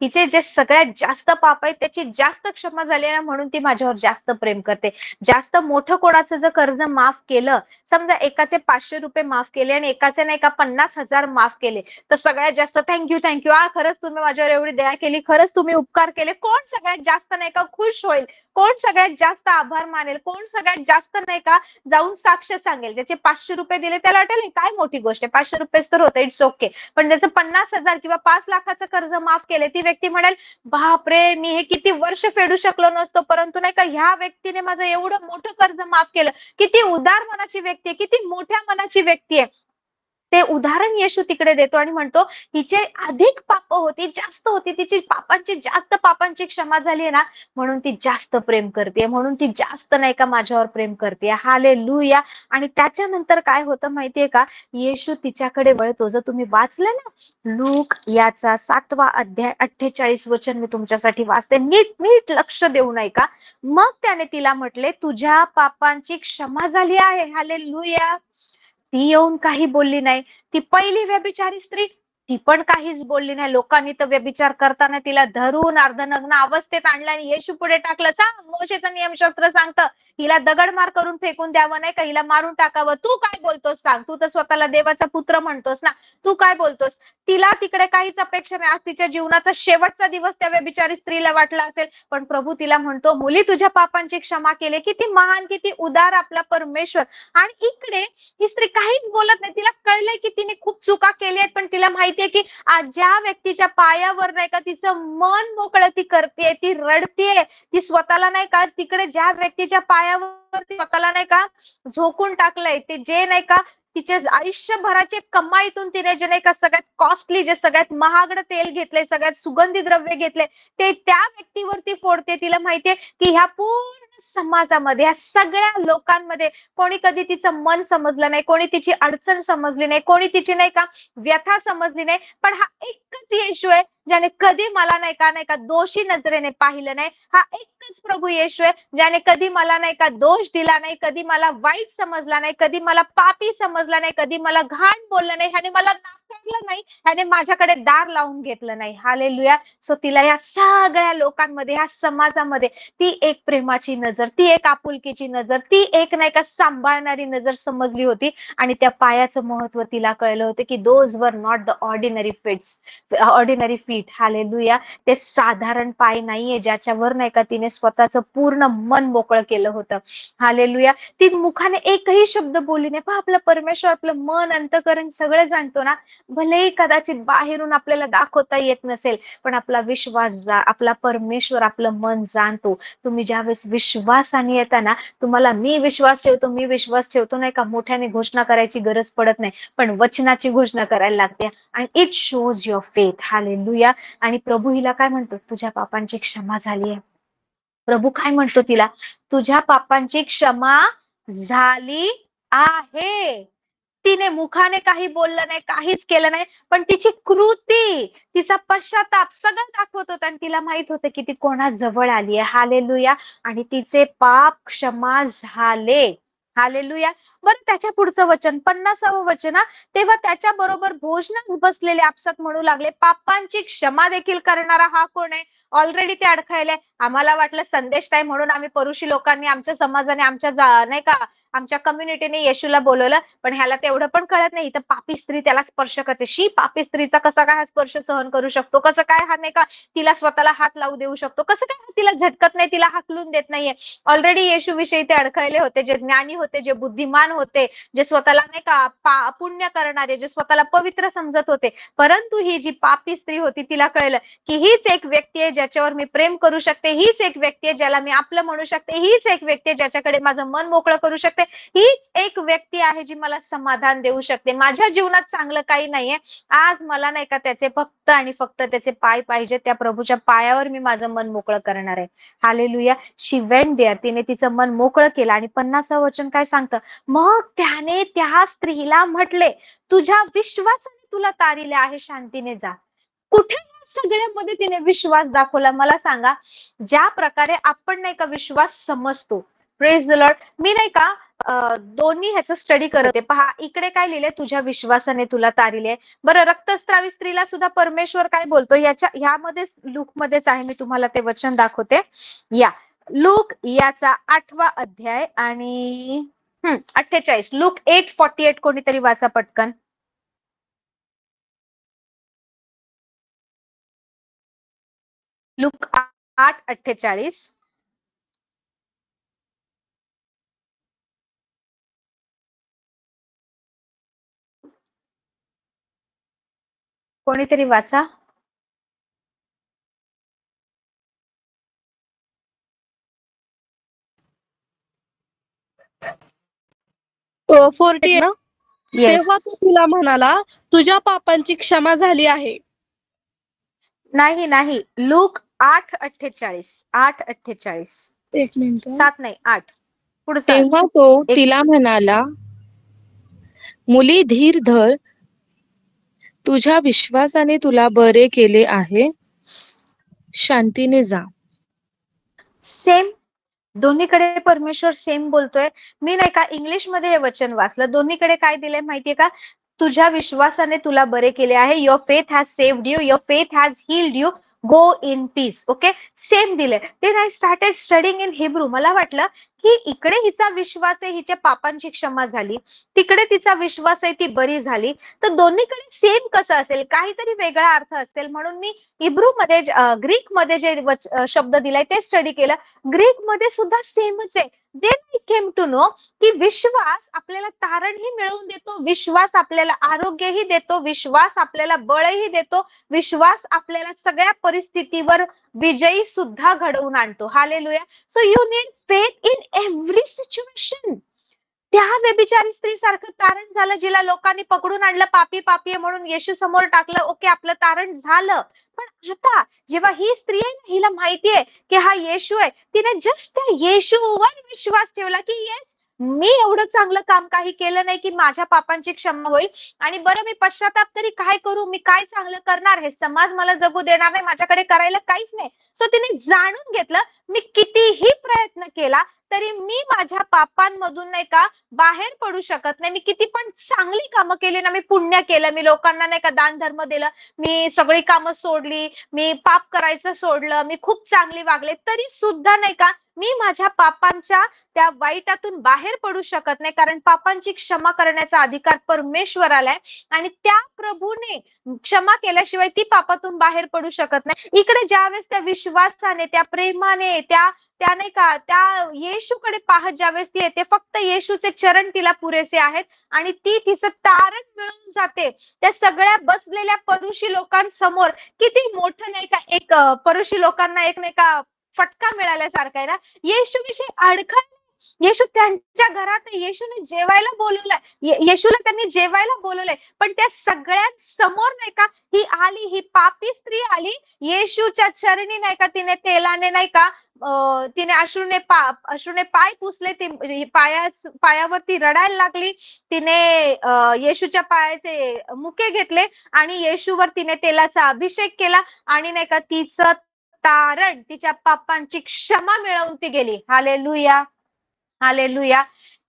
हिचे जे सगळ्यात जास्त पाप आहेत त्याची जास्त क्षमा झाली ना, म्हणून ती माझ्यावर जास्त प्रेम करते. जास्त मोठं कोणाचं जर कर्ज माफ केलं, समजा एकाचे 500 रुपये माफ केले आणि एकाचे नाही का 50,000 माफ केले, तर सगळ्यात जास्त थँक्यू थँक्यू, खरंच तुम्ही माझ्यावर एवढी दया केली, खरंच तुम्ही उपकार केले, कोण सगळ्यात जास्त नाही का खुश होईल, कोण सगळ्यात जास्त आभार मानेल, कोण सगळ्यात जास्त नाही का जाऊन साक्ष सांगेल. ज्याचे 500 रुपये दिले त्याला वाटेल काय मोठी गोष्ट आहे, 500 रुपयेच तर होते, इट्स ओके. पण ज्याचं 50,000 किंवा 5,00,000चं कर्ज माफ केले, ती व्यक्ती म्हणेल, बापरे, मी हे किती वर्ष फेडू शकलो नसतो, परंतु नाही का ह्या व्यक्तीने माझं एवढं मोठं कर्ज माफ केलं. किती उदार मनाची व्यक्ती आहे, किती मोठ्या मनाची व्यक्ती आहे. ते उदाहरण येशू तिकडे देतो आणि म्हणतो, हिचे अधिक पाप होती, जास्त होती, तिची पापांची क्षमा झाली आहे ना, म्हणून ती जास्त प्रेम करते, म्हणून ती जास्त नाही का माझ्यावर प्रेम करते. हालेलुया. आणि त्याच्यानंतर काय होतं माहितीये का, येशू तिच्याकडे वळतो. जर तुम्ही वाचलं ना लूक याचा 7वा अध्याय 48 वचन मी तुमच्यासाठी वाचते, नीट नीट लक्ष देऊन ऐका. मग त्याने तिला म्हटले, तुझ्या पापांची क्षमा झाली आहे. हालेलुया. ती येऊन काही बोलली नाही. ती पहिली व्यभिचारी स्त्री, ती पण काहीच बोलली नाही. लोकांनी तर व्यभिचार करताना तिला धरून अर्धनग्न अवस्थेत आणलं आणि येशू पुढे टाकलं. सांग, मोशेचं नियमशास्त्र सांगतं हिला दगडमार करून फेकून द्यावं, नाही का हिला मारून टाकावं. तू काय बोलतोस सांग, तू तर स्वतःला देवाचा पुत्र म्हणतोस ना, तू काय बोलतोस. तिला तिकडे काहीच अपेक्षा नाही. आज तिच्या जीवनाचा शेवटचा दिवस त्या व्यभिचारी स्त्रीला वाटला असेल, पण प्रभू तिला म्हणतो, मुली तुझ्या पापांची क्षमा केली. किती महान, किती उदार आपला परमेश्वर. आणि इकडे ही स्त्री काहीच बोलत नाही. तिला कळलंय की तिने खूप चुका केल्या आहेत, पण तिला माहिती माहितीये की ज्या व्यक्तीच्या पायावर नाही का तिचं मन मोकळं ती करते, ती रडतेय, ती स्वतःला नाही का तिकडे ज्या व्यक्तीच्या पायावर स्वतःला नाही का झोकून टाकलंय, ते जे नाही का तिच्या आयुष्यभराचे कमाईतून तिने जे नाही का सगळ्यात कॉस्टली, जे सगळ्यात महागडं तेल घेतलंय, सगळ्यात सुगंधी द्रव्य घेतले, ते त्या व्यक्तीवरती फोडते. तिला माहितीये की ह्या पूर्ण समाजामध्ये, ह्या सगळ्या लोकांमध्ये कोणी कधी तिचं मन समजलं नाही, कोणी तिची अडचण समजली नाही, कोणी तिची नाही का व्यथा समजली नाही, पण हा एकच येशू आहे ज्याने कधी मला नाही का दोषी नजरेने पाहिलं नाही. हा एकच प्रभू येशू आहे ज्याने कधी मला नाही का दोष दिला नाही, कधी मला वाईट समजला नाही, कधी मला पापी समजला नाही, कधी मला घाण बोललं नाही, ह्याने मला नाकारलं नाही, ह्याने माझ्याकडे दार लावून घेतलं नाही. हालेलुया. सो तिला या सगळ्या लोकांमध्ये, ह्या समाजामध्ये ती एक प्रेमाची नजर, ती एक आपुलकीची नजर, ती एक नाही का सांभाळणारी नजर समजली होती. आणि त्या पायाचं महत्व तिला कळलं होतं की those were not the ordinary feet. Hallelujah. ते साधारण पाय नाहीये ज्याच्यावर नाही का तिने स्वतःचं पूर्ण मन मोकळं केलं होतं. हालेलुया. ती मुखाने एकही शब्द बोलली नाही. पण आपला परमेश्वर आपलं मन, अंतःकरण सगळं जाणतो ना. भलेही कदाचित बाहेरून आपल्याला दाखवता येत नसेल, पण आपला विश्वास आपला परमेश्वर आपलं मन जाणतो. तुम्ही ज्यावेळेस विश्वासाने येता ना, तुम्हाला मी विश्वास ठेवतो नाही का मोठ्याने घोषणा करायची गरज पडत नाही, पण वचनाची घोषणा करायला लागते. आणि it shows your faith. Hallelujah. आणि प्रभू हिला काय म्हणतो? तुझ्या पापांची क्षमा झाली आहे. प्रभू काय म्हणतो तिला? तुझ्या पापांची क्षमा झाली आहे. तिने मुखाने काही बोललं नाही, काहीच केलं नाही, पण तिची कृती, तिचा पश्चाताप सगळं दाखवत होता. आणि तिला माहित होतं की ती कोणाजवळ आली आहे. हालेलुया. आणि तिचे पाप क्षमा झाले. हालेलुया. बरं, त्याच्या पुढचं वचन, 50वं वचन, तेव्हा त्याच्या बरोबर भोजनास बसलेले आपसात म्हणू लागले, पापांची क्षमा देखील करणारा हा कोण आहे? ऑलरेडी ते अडखळले. आम्हाला वाटलं संदेश टाइम म्हणून आम्ही परुषी लोकांनी, आमच्या समाजाने, आमच्या नाही का आमच्या कम्युनिटीने येशूला बोलवलं, पण ह्याला तेवढं पण कळत नाही. इथं पापी स्त्री त्याला स्पर्श करते. शी, पापी स्त्रीचा कसा काय हा स्पर्श सहन करू शकतो? कसं काय हा नाही का तिला स्वतःला हात लावू देऊ शकतो? कसं काय हा तिला झटकत नाही, तिला हाकलून देत नाहीये? ऑलरेडी येशू विषयी ते अडखळले होते, जे ज्ञानी होते, जे बुद्धिमान होते, जे स्वतःला नाही का पुण्य करणारे, जे स्वतःला पवित्र समजत होते. परंतु ही जी पापी स्त्री होती, तिला कळलं की हीच एक व्यक्ती आहे ज्याच्यावर मी प्रेम करू शकते, हीच एक व्यक्ती आहे ज्याला मी आपलं म्हणू शकते, हीच एक व्यक्ती आहे ज्याच्याकडे माझं मन मोकळं करू शकते, हीच एक व्यक्ती आहे जी मला समाधान देऊ शकते. माझ्या जीवनात चांगलं काही नाहीये, आज मला नाही का त्याचे फक्त आणि फक्त त्याचे पाय पाहिजे. त्या प्रभूच्या पायावर मी माझं मन मोकळं करणार आहे. हालेलुया. She went there. तिने तिचं मन मोकळं केलं. आणि 50वं वचन काय सांगतं? मग त्याने त्या स्त्रीला म्हटले, तुझ्या विश्वासाने तुला तारिले आहे, शांतीने जा. कुठे सगळ्यामध्ये तिने विश्वास दाखवला? मला सांगा, ज्या प्रकारे आपण नाही का विश्वास समजतो, प्रेज द लॉर्ड, मी नाही का दोन्ही ह्याचं स्टडी करते. पहा, इकडे काय लिहिलंय? तुझ्या विश्वासाने तुला तारिले. बरं, रक्तस्रावी स्त्रीला सुद्धा परमेश्वर काय बोलतो? ह्यामध्ये लूक मध्येच आहे, मी तुम्हाला ते वचन दाखवते. या लूक याचा 8वा अध्याय आणि 48. लूक 8:48 कोणीतरी वाचा पटकन. लूक 8:48. कोणीतरी वाचा. 40 ना. तेव्हा तो तिला म्हणाला, तुझ्या पापांची क्षमा झाली आहे. नाही, लूक 8:48. 8:48. 1 मिनिट. 7 नाही, 8. पुढचा. तेव्हा तो तिला म्हणाला, मुली, धीर धर, तुझ्या विश्वासाने तुला बरे केले आहे, शांतीने जा. सेम, दोन्हीकडे परमेश्वर सेम बोलतोय. मी नाही का इंग्लिश मध्ये हे वचन वाचलं. दोन्हीकडे काय दिलंय माहितीये का? तुझ्या विश्वासाने तुला बरे केले आहे. Your faith has saved you, your faith has healed you, go in peace. Okay, same दिले. Then I started studying in Hebrew. मला वाटलं की इकडे हिचा विश्वास आहे, हिच्या पापांची क्षमा झाली, तिकडे तिचा विश्वास आहे, ती बरी झाली. तर दोन्हीकडे सेम कसं असेल? काहीतरी वेगळा अर्थ असेल. म्हणून मी हिब्रूमध्ये ग्रीकमध्ये जे शब्द दिलाय ते स्टडी केलं. ग्रीकमध्ये सुद्धा सेमच आहे. Then I came to know की विश्वास आपल्याला तारणही मिळवून देतो, विश्वास आपल्याला आरोग्यही देतो, विश्वास आपल्याला बळही देतो, विश्वास आपल्याला सगळ्या परिस्थितीवर विजयी सुद्धा घडवून आणतो. Hallelujah. So you need faith in every situation. त्या व्यभिचारी स्त्री सारखं तारण झालं, जिला लोकांनी पकडून आणलं, पापी पापी आहे म्हणून येशू समोर टाकलं. ओके, आपलं तारण झालं. पण आता जेव्हा ही स्त्री आहे ना, हिला माहिती आहे की हा येशू आहे, तिने जस्ट त्या येशूवर विश्वास ठेवला की येस, मी एवढं चांगलं काम काही केलं नाही की माझ्या पापांची क्षमा होईल. आणि बरं, मी पश्चाताप तरी काय करू, मी काय चांगलं करणार, हे समाज मला जगू देणार नाही, माझ्याकडे करायला काहीच नाही. सो तिने जाणून घेतलं, मी कितीही प्रयत्न केला तरी मी माझ्या पापांमधून नाही का बाहेर पडू शकत नाही. मी किती पण चांगली कामं केली ना, मी पुण्य केलं, मी लोकांना नाही का दान धर्म दिलं, मी सगळी कामं सोडली, मी पाप करायचं सोडलं, मी खूप चांगली वागले, तरी सुद्धा नाही का मी माझ्या पापांच्या त्या वाईटातून बाहेर पडू शकत नाही. कारण पापांची क्षमा करण्याचा अधिकार परमेश्वराला आहे आणि त्या प्रभूने क्षमा केल्याशिवाय ती पापातून बाहेर पडू शकत नाही. इकडे ज्यावेळेस त्या विश्वासाने, त्या प्रेमाने, त्या नाही का त्या येशूकडे पाहत ज्यावेळेस ती येते, फक्त येशूचे चरण तिला पुरेसे आहेत आणि ती तिचं तारण मिळवून जाते. त्या सगळ्या बसलेल्या परुषी लोकांसमोर किती मोठं नाही का एक परुषी लोकांना एक नाही का फटका मिळाल्यासारखा आहे ना. येशू विषयी अडखळ, येशू त्यांच्या घरात, येशूने जेवायला बोलवलंय, येशूला त्यांनी जेवायला बोलवलंय, पण त्या सगळ्यांसमोर नाही का ही आली, ही पापी स्त्री आली, येशूच्या चरणी नाही का तिने तेलाने नाही का तिने अश्रूने पाय पुसले, ती पायावरती रडायला लागली, तिने येशूच्या पायाचे मुके घेतले आणि येशूवर तिने तेलाचा अभिषेक केला आणि नाही का तिचं तारण, तिच्या पापांची क्षमा मिळवून ती गेली. Hallelujah, hallelujah.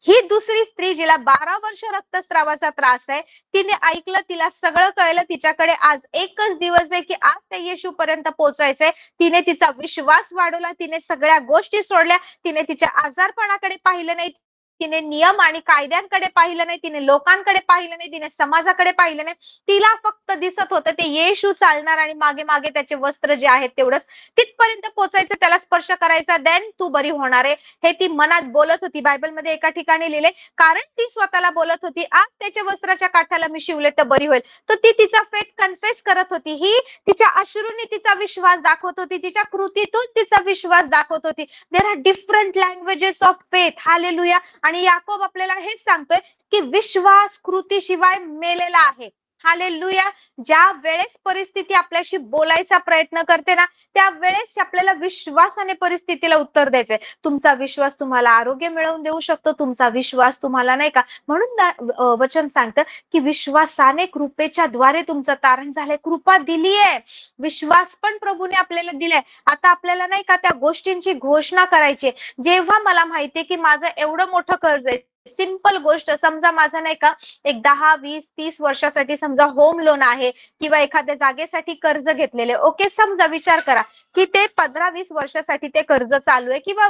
ही दुसरी स्त्री जिला 12 वर्ष रक्तस्रावाचा त्रास आहे, तिने ऐकलं, तिला सगळं कळलं, तिच्याकडे आज एकच दिवस आहे की आज त्या येशूपर्यंत पोहोचायचंय. तिने तिचा विश्वास वाढवला, तिने सगळ्या गोष्टी सोडल्या, तिने तिच्या आजारपणाकडे पाहिलं नाही, तिने नियम आणि कायद्यांकडे पाहिलं नाही, तिने लोकांकडे पाहिलं नाही, तिने समाजाकडे पाहिलं नाही. तिला फक्त दिसत होतं ते येशू चालणार आणि मागे मागे त्याचे वस्त्र जे आहेत तेवढंच, तिथपर्यंत पोहोचायचं, त्याला स्पर्श करायचा, देन तू बरी होणार आहे, हे ती मनात बोलत होती. बायबलमध्ये एका ठिकाणी लिहिले, कारण ती स्वतःला बोलत होती, आज त्याच्या वस्त्राच्या काठाला मी शिवले तर बरी होईल. तर ती तिचा फेथ कन्फेस करत होती. ही तिच्या अश्रूने तिचा विश्वास दाखवत होती, तिच्या कृतीतून तिचा विश्वास दाखवत होती. There are different languages of faith. Hallelujah. आणि याकोब आपल्याला हेच सांगतोय की विश्वास कृतीशिवाय मेलेला आहे. हालेलुया. ज्या वेळेस परिस्थिती आपल्याशी बोलायचा प्रयत्न करते ना, त्या वेळेस आपल्याला विश्वासाने परिस्थितीला उत्तर द्यायचंय. तुमचा विश्वास तुम्हाला आरोग्य मिळवून देऊ शकतो, तुमचा विश्वास तुम्हाला नाही का, म्हणून वचन सांगतं की विश्वासाने कृपेच्या द्वारे तुमचं तारण झालंय. कृपा दिलीये, विश्वास पण प्रभूने आपल्याला दिलाय. आता आपल्याला नाही का त्या गोष्टींची घोषणा करायची. जेव्हा मला माहितीये की माझं एवढं मोठं कर्ज आहे, सिंपल गोष्ट, समजा माझं नाही का एक 10, 20, 30 वर्षासाठी समजा होम लोन आहे किंवा एखाद्या जागेसाठी कर्ज घेतलेले. ओके, समजा विचार करा की ते 15-20 वर्षासाठी ते कर्ज चालू आहे किंवा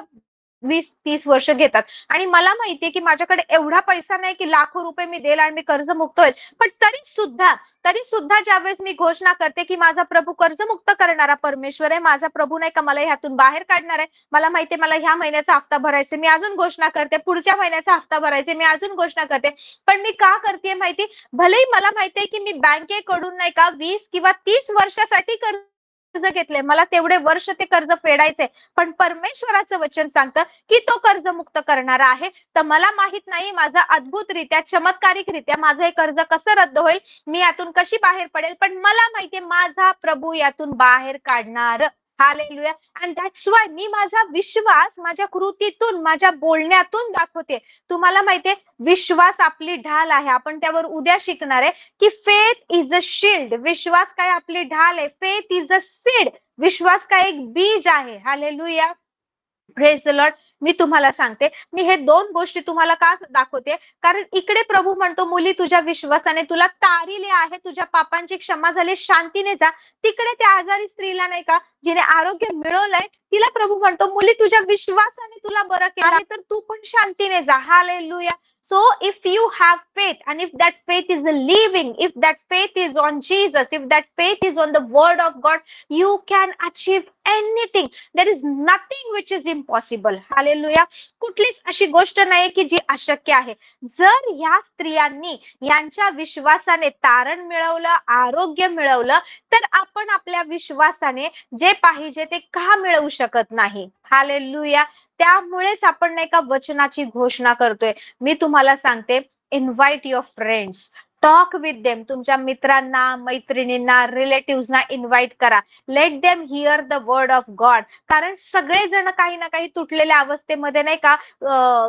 20-30 वर्ष घेतात आणि मला माहितीये की माझ्याकडे एवढा पैसा नाही की लाखो रुपये मी देईल आणि मी कर्जमुक्त होईल. पण तरी सुद्धा ज्यावेळेस मी घोषणा करते की माझा प्रभू कर्जमुक्त करणारा परमेश्वर आहे, माझा प्रभू नाही का मला ह्यातून बाहेर काढणार आहे, मला माहितीये मला ह्या महिन्याचा हप्ता भरायचा, मी अजून घोषणा करते पुढच्या महिन्याचा हप्ता भरायचे, मी अजून घोषणा करते. पण मी का करते माहिती, भलेही मला माहितीये की मी बँकेकडून नाही का 20 किंवा 30 वर्षासाठी कर्ज घेतले, मला तेवढे वर्ष ते कर्ज फेडायचे, पण परमेश्वराचं वचन सांगतं की तो कर्जमुक्त करणारा आहे. तर मला माहित नाही माझा अद्भुतरित्या, चमत्कारिकरित्या माझं हे कर्ज कसं रद्द होईल, मी यातून कशी बाहेर पडेल, पण मला माहितीये माझा प्रभू यातून बाहेर काढणार. हालेलुया. अँड दॅट्स वाय मी माझा विश्वास माझ्या कृतीतून, माझ्या बोलण्यातून दाखवते. तुम्हाला माहितीये विश्वास आपली ढाल आहे. आपण त्यावर उद्या शिकणार आहे की फेथ इज अ शिल्ड. विश्वास काय आपली ढाल आहे, फेथ इज अ सीड. विश्वास काय एक बीज आहे. हालेलुया. Praise the lord. मी तुम्हाला सांगते, मी हे 2 गोष्टी तुम्हाला का दाखवते, कारण इकडे प्रभू म्हणतो, मुली तुझ्या विश्वासाने तुला तारिले आहे, तुझ्या पापांची क्षमा झाली, शांतीने जा. तिकडे त्या आजारी स्त्रीला नाही का, जिने आरोग्य मिळवलंय, तिला प्रभू म्हणतो, मुली तुझ्या विश्वासाने तुला बरं केलं आहे, तर तू पण शांतीने जा. Hallelujah. So if you have faith, and if that faith is living, if that faith is on Jesus, if that faith is on the word of God, you can achieve anything. There is nothing which is impossible. Hallelujah. कुठलीच अशी गोष्ट नाही की जी अशक्य आहे. जर या स्त्रियांनी यांच्या विश्वासाने तारण मिळवलं, आरोग्य मिळवलं, तर आपण आपल्या विश्वासाने जे पाहिजे ते का मिळवू शकत नाही? हालेलुया. त्यामुळेच आपण नाही का वचनाची घोषणा करतोय. मी तुम्हाला सांगते, invite your friends, talk with them. तुमच्या मित्रांना, मैत्रिणींना, रिलेटिव्हजना इन्व्हाइट करा. Let them here the word of God. कारण सगळेजण काही ना काही तुटलेल्या अवस्थेमध्ये नाही का,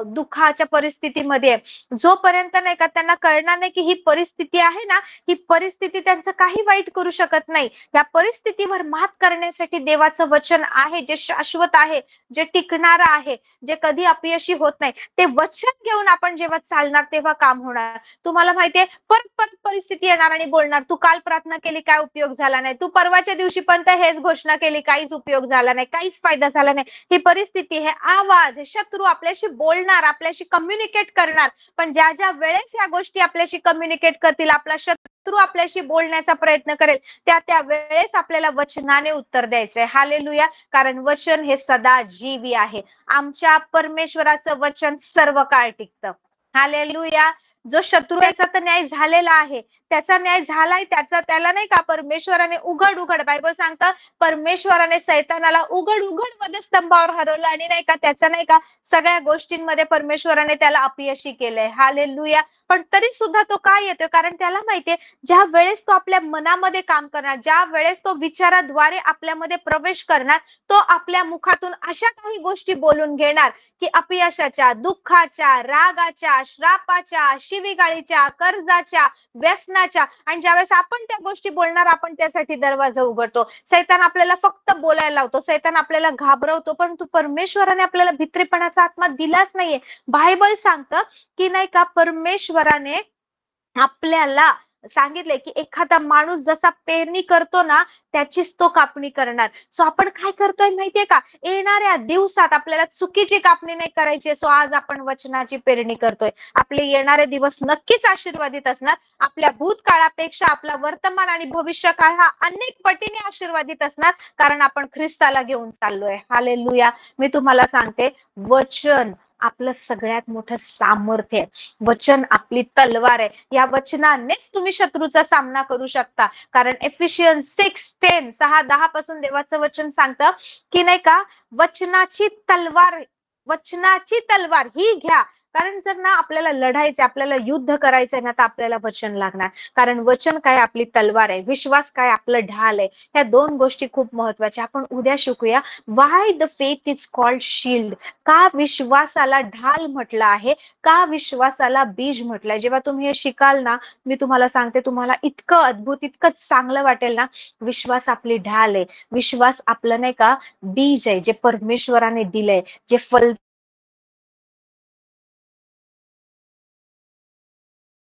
दुःखाच्या परिस्थितीमध्ये, जोपर्यंत नाही का त्यांना कळणार नाही की ही परिस्थिती आहे ना, ही परिस्थिती त्यांचं काही वाईट करू शकत नाही. या परिस्थितीवर मात करण्यासाठी देवाचं वचन आहे, जे शाश्वत आहे, जे टिकणार आहे, जे कधी अपयशी होत नाही. ते वचन घेऊन आपण जेव्हा चालणार तेव्हा काम होणार. तुम्हाला माहितीये, परत परत परिस्थिती येणार आणि बोलणार, तू काल प्रार्थना केली, काय उपयोग झाला नाही, तू परवाच्या दिवशी पण हेच घोषणा केली, काहीच उपयोग झाला नाही, काहीच फायदा झाला नाही. ही परिस्थिती, हे आवाज, हे शत्रू आपल्याशी बोलणार, आपल्याशी कम्युनिकेट करणार. पण ज्या ज्या वेळेस या गोष्टी आपल्याशी कम्युनिकेट करतील, आपला शत्रू आपल्याशी बोलण्याचा प्रयत्न करेल, त्या वेळेस आपल्याला वचनाने उत्तर द्यायचंय. हालेलुया. कारण वचन हे सदा जीवी आहे. आमच्या परमेश्वराचं वचन सर्व काळ टिकतं. हालेलुया. जो शत्रू, याचा तर न्याय झालेला आहे, त्याचा न्याय झालाय, त्याला नाही का परमेश्वराने उघड बायबल सांगतं, परमेश्वराने सैतानाला उघड वधस्तंभावर हरवलं, आणि नाही का त्याचा नाही का सगळ्या गोष्टींमध्ये परमेश्वराने त्याला अपयशी केलंय. हालेलुया. पण तरी सुद्धा तो काय येतोय, कारण त्याला माहितीये, ज्या वेळेस तो आपल्या मनामध्ये काम करणार, ज्या वेळेस तो विचाराद्वारे आपल्यामध्ये प्रवेश करणार, तो आपल्या मुखातून अशा काही गोष्टी बोलून घेणार की अपयशाच्या, दुःखाच्या, रागाच्या, श्रापाच्या, शिवीगाळीच्या, कर्जाच्या, व्यसनाच्या. आणि ज्यावेळेस आपण त्या गोष्टी बोलणार, आपण त्यासाठी दरवाजा उघडतो. सैतान आपल्याला फक्त बोलायला लावतो, सैतान आपल्याला घाबरवतो, परंतु परमेश्वराने आपल्याला भित्रीपणाचा आत्मा दिलाच नाहीये. बायबल सांगतं की नाही का, परमेश्वराने आपल्याला सांगितलंय की एखादा माणूस जसा पेरणी करतो ना, त्याचीच तो कापणी करणार. सो आपण काय करतोय माहितीये का, येणाऱ्या दिवसात आपल्याला चुकीची कापणी नाही करायची. सो आज आपण वचनाची पेरणी करतोय. आपले येणारे दिवस नक्कीच आशीर्वादित असणार. आपल्या भूतकाळापेक्षा आपला वर्तमान आणि भविष्य काळ हा अनेक पटीने आशीर्वादित असणार, कारण आपण ख्रिस्ताला घेऊन चाललोय. हालेलुया. मी तुम्हाला सांगते, वचन आपलं सगळ्यात मोठं सामर्थ्य आहे. वचन आपली तलवार आहे. या वचनानेच तुम्ही शत्रूचा सामना करू शकता. कारण एफिशियन्स 6:10 6:10 पासून देवाचं वचन सांगतं की नाही का, वचनाची तलवार ही घ्या. कारण जर ना आपल्याला लढायचं, आपल्याला युद्ध करायचंय ना, तर आपल्याला वचन लागणार. कारण वचन काय आपली तलवार आहे, विश्वास काय आपलं ढाल आहे. ह्या 2 गोष्टी खूप महत्वाच्या. आपण उद्या शिकूया, why the faith is called shield. का विश्वासाला ढाल म्हटलं आहे, का विश्वासाला बीज म्हटलंय. जेव्हा तुम्ही हे शिकाल ना, मी तुम्हाला सांगते, तुम्हाला इतकं अद्भुत, इतकं चांगलं वाटेल ना. विश्वास आपली ढाल आहे, विश्वास आपलं नाही का बीज आहे, जे परमेश्वराने दिलंय, जे फल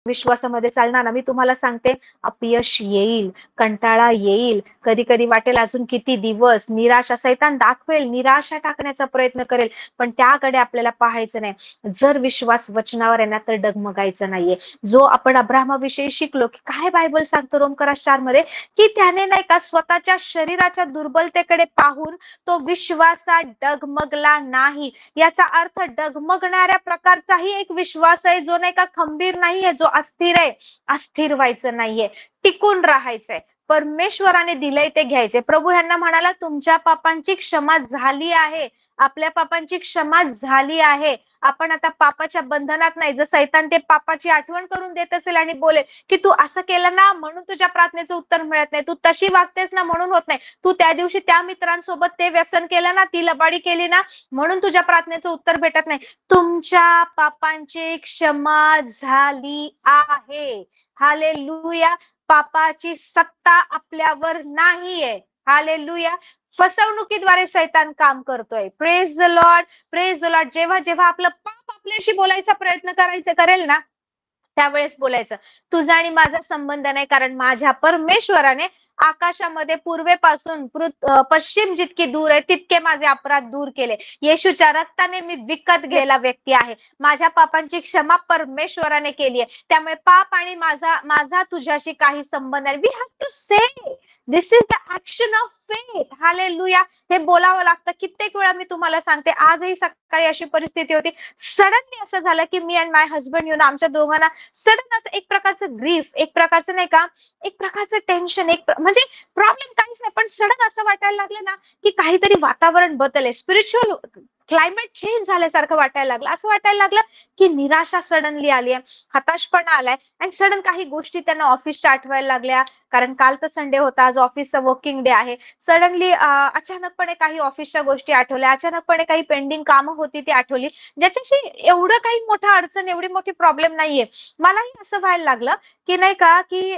विश्वासामध्ये चालणार ना, मी तुम्हाला सांगते, अपयश येईल, कंटाळा येईल, कधी कधी वाटेल अजून किती दिवस, निराशा, सैतान दाखवेल, निराशा टाकण्याचा प्रयत्न करेल, पण त्याकडे आपल्याला पाहायचं नाही. जर विश्वास वचनावर आहे ना, तर डगमगायचं नाहीये. जो आपण अब्राहमाविषयी शिकलो की काय बायबल सांगतो रोमकरास 4 मध्ये, की त्याने नाही का स्वतःच्या शरीराच्या दुर्बलतेकडे पाहून तो विश्वासात डगमगला नाही. याचा अर्थ डगमगणाऱ्या प्रकारचाही एक विश्वास आहे, जो नाही का खंबीर नाहीये, जो अस्थिर आहे. अस्थिर व्हायचं नाहीये, टिकून राहायचंय. परमेश्वराने दिलंय ते घ्यायचंय. प्रभू यांना म्हणाला, तुमच्या पापांची क्षमा झाली आहे, आपल्या पापांची क्षमा झाली आहे. आपण आता पापाच्या बंधनात नाही. जर सैतान ते पापाची आठवण करून देत असेल आणि बोले की तू असं केलं ना म्हणून तुझ्या प्रार्थनेचं उत्तर मिळत नाही, तू तशी वागतेस ना म्हणून होत नाही, तू त्या दिवशी त्या मित्रांसोबत ते व्यसन केलं ना, ती लबाडी केली ना म्हणून तुझ्या प्रार्थनेचं उत्तर भेटत नाही. तुमच्या पापांची क्षमा झाली आहे. हालेलुया. पापाची सत्ता आपल्यावर नाहीये. हालेलुया. फसवणुकीद्वारे सैतान काम करतोय. Praise the Lord, praise the Lord. जेव्हा जेव्हा आपलं पाप आपल्याशी बोलायचा प्रयत्न करेल ना, त्यावेळेस बोलायचं, तुझा आणि माझा संबंध नाही, कारण माझ्या परमेश्वराने आकाशामध्ये पूर्वेपासून पश्चिम जितकी दूर आहे तितके माझे अपराध दूर केले. येशूच्या रक्ताने मी विकत गेलेला व्यक्ती आहे. माझ्या पापांची क्षमा परमेश्वराने केली आहे. त्यामुळे पाप आणि माझा माझा तुझ्याशी काही संबंध नाही. We have to say this is the action of faith. Hallelujah. हे बोलावं लागतं. कित्येक वेळा मी तुम्हाला सांगते, आजही सकाळी अशी परिस्थिती होती, सडनली असं झालं की मी अँड माय हजबंड आमच्या दोघांना सडन असं एक प्रकारचं ग्रीफ, एक प्रकारचं नाही का, एक प्रकारचं टेन्शन, म्हणजे प्रॉब्लेम काहीच नाही, पण सडन असं वाटायला लागलं ना की काहीतरी वातावरण बदलले, स्पिरिच्युअल क्लायमेट चेंज झाल्यासारखं वाटायला लागलं. असं वाटायला लागलं की निराशा सडनली आली आहे, हताशपणा आलाय, आणि सडन काही गोष्टी त्यांना ऑफिसच्या आठवायला लागल्या, कारण काल तर संडे होता, आज ऑफिसचा वर्किंग डे आहे. सडनली अचानकपणे काही ऑफिसच्या गोष्टी आठवल्या, अचानकपणे काही पेंडिंग कामं होती ती आठवली, ज्याच्याशी एवढं काही मोठं अडचण, एवढी मोठी प्रॉब्लेम नाहीये. मलाही असं व्हायला लागलं की नाही का, की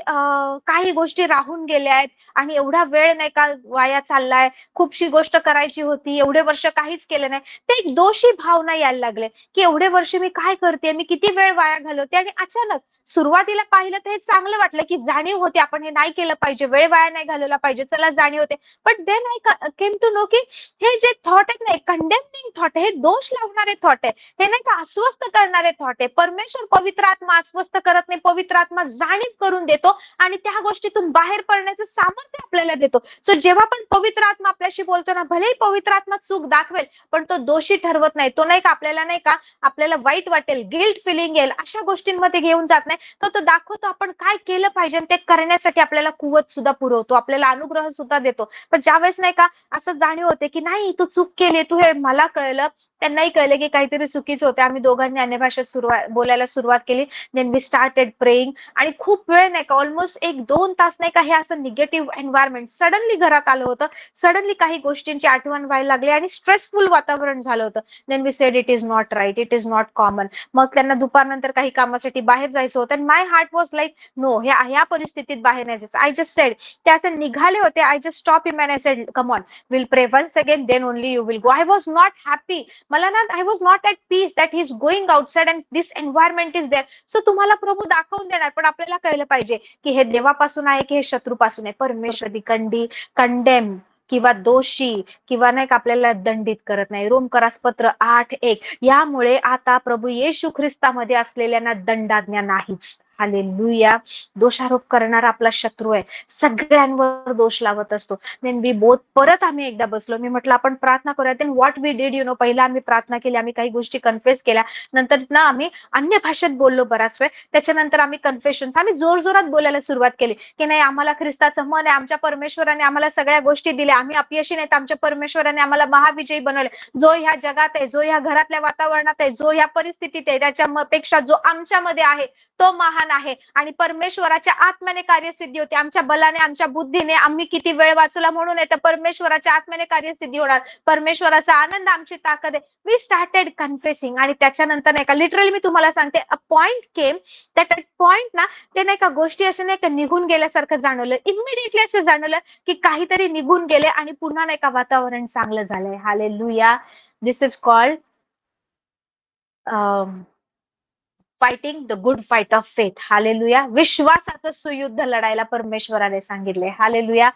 काही गोष्टी राहून गेल्या आहेत आणि एवढा वेळ नाही का वाया चाललाय, खूपशी गोष्ट करायची होती, एवढे वर्ष काहीच केलं नाही. ते एक दोषी भावना यायला लागले की एवढे वर्ष मी काय करते, मी किती वेळ वाया घालवते. आणि अचानक सुरुवातीला पाहिलं तर हे चांगलं वाटलं की जाणीव होती, आपण हे नाही केलं पाहिजे, वेळ वाया नाही घालवला पाहिजे, चला जाणीव होते. But then I came to know की हे जे थॉट आहेत नाही, कंडेमनिंग थॉट, हे दोष लावणारे थॉट आहे, हे नाही का अस्वस्थ करणारे थॉट आहे. परमेश्वर पवित्र आत्मा अस्वस्थ करत नाही, पवित्र आत्मा जाणीव करून देतो आणि त्या गोष्टीतून बाहेर पडण्याचं सामर्थ्य आपल्याला देतो. सो जेव्हा पण पवित्र आत्मा आपल्याशी बोलतो ना, भलेही पवित्र आत्मा चूक दाखवेल, पण तो दोषी ठरवत नाही. तो नाही का आपल्याला नाही का, आपल्याला वाईट वाटेल, गिल्ट फिलिंग येईल, अशा गोष्टींमध्ये घेऊन जात नाही. तो दाखवतो आपण काय केलं पाहिजे, ते करण्यासाठी आपल्याला कुवत सुद्धा पुरवतो, आपल्याला अनुग्रह सुद्धा देतो. पण ज्यावेळेस नाही का असं जाणीव होते की नाही, तू चूक केली, तू हे मला कळलं, त्यांनाही कळलं की काहीतरी चुकीचं होतं. आम्ही दोघांनी अन्य भाषेत बोलायला सुरुवात केली. देन वी स्टार्टेड प्रेइंग, आणि खूप वेळ नाही का, ऑलमोस्ट 1-2 तास नाही का, हे असं निगेटिव्ह एन्व्हायरमेंट सडनली घरात आलं होतं. सडनली काही गोष्टींची आठवण व्हायला लागली आणि स्ट्रेसफुल वातावरण झालं होतं. Then we said it is not right, it is not common. मग त्यांना दुपारनंतर काही कामासाठी बाहेर जायचं होतं, आणि my heart was like no, ह्या परिस्थितीत बाहेर नाही जायचं. आय जस्ट सेड, ते असे निघाले होते, I just stop him and I said come on, will pray once again, then only you will go. I was not happy, मला ना, I was not at peace that he is going outside and this environment is there. So तुम्हाला प्रभू दाखवून देणार, पण आपल्याला कळलं पाहिजे की हे देवापासून आहे की हे शत्रूपासून आहे. परमेश्वर कंडेम किंवा दोषी किंवा नाही का आपल्याला दंडित करत नाही. रोमकरासपत्र 8:1, यामुळे आता प्रभू येशू ख्रिस्तामध्ये असलेल्यांना दंडाज्ञा नाहीच. हालेलुया. दोषारोप करणारा आपला शत्रू आहे, सगळ्यांवर दोष लावत असतो. देन वी बोथ, परत आम्ही एकदा बसलो, मी म्हटलं आपण प्रार्थना करूया. देन व्हॉट वी डिड, पहिला आम्ही प्रार्थना केली, आम्ही काही गोष्टी कन्फेस केल्या, नंतर ना आम्ही अन्य भाषेत बोललो बराच वेळ. त्याच्यानंतर आम्ही कन्फेशन्स, आम्ही जोरजोरात बोलायला सुरुवात केली की नाही, आम्हाला ख्रिस्ताचं मन आहे, आमच्या परमेश्वराने आम्हाला सगळ्या गोष्टी दिल्या, आम्ही अपयशी नाहीत, आमच्या परमेश्वराने आम्हाला महाविजयी बनवले. जो ह्या जगात आहे, जो ह्या घरातल्या वातावरणात आहे, जो ह्या परिस्थितीत आहे, त्याच्यापेक्षा जो आमच्यामध्ये आहे तो महान आहे. आणि परमेश्वराच्या आत्म्याने कार्यसिद्धी होते. आमच्या बलाने, आमच्या बुद्धीने आम्ही किती वेळ वाचला म्हणून आहे, तर परमेश्वराच्या आत्म्याने कार्यसिद्धी होणार. परमेश्वराचा आनंद आमची ताकद आहे. वी स्टार्टेड कन्फेसिंग, आणि त्याच्यानंतर नाही का, लिटरली मी तुम्हाला सांगते, a point came that point ना, ते नाही का गोष्टी अशा नाही का निघून गेल्यासारखं जाणवलं. इमिडिएटली असं जाणवलं की काहीतरी निघून गेले आणि पुन्हा नाही का वातावरण चांगलं झालंय. Hallelujah. This is called fighting the good fight of faith. Hallelujah. विश्वासाचं सुयुद्ध लढायला परमेश्वराने सांगितले. हालेलुया.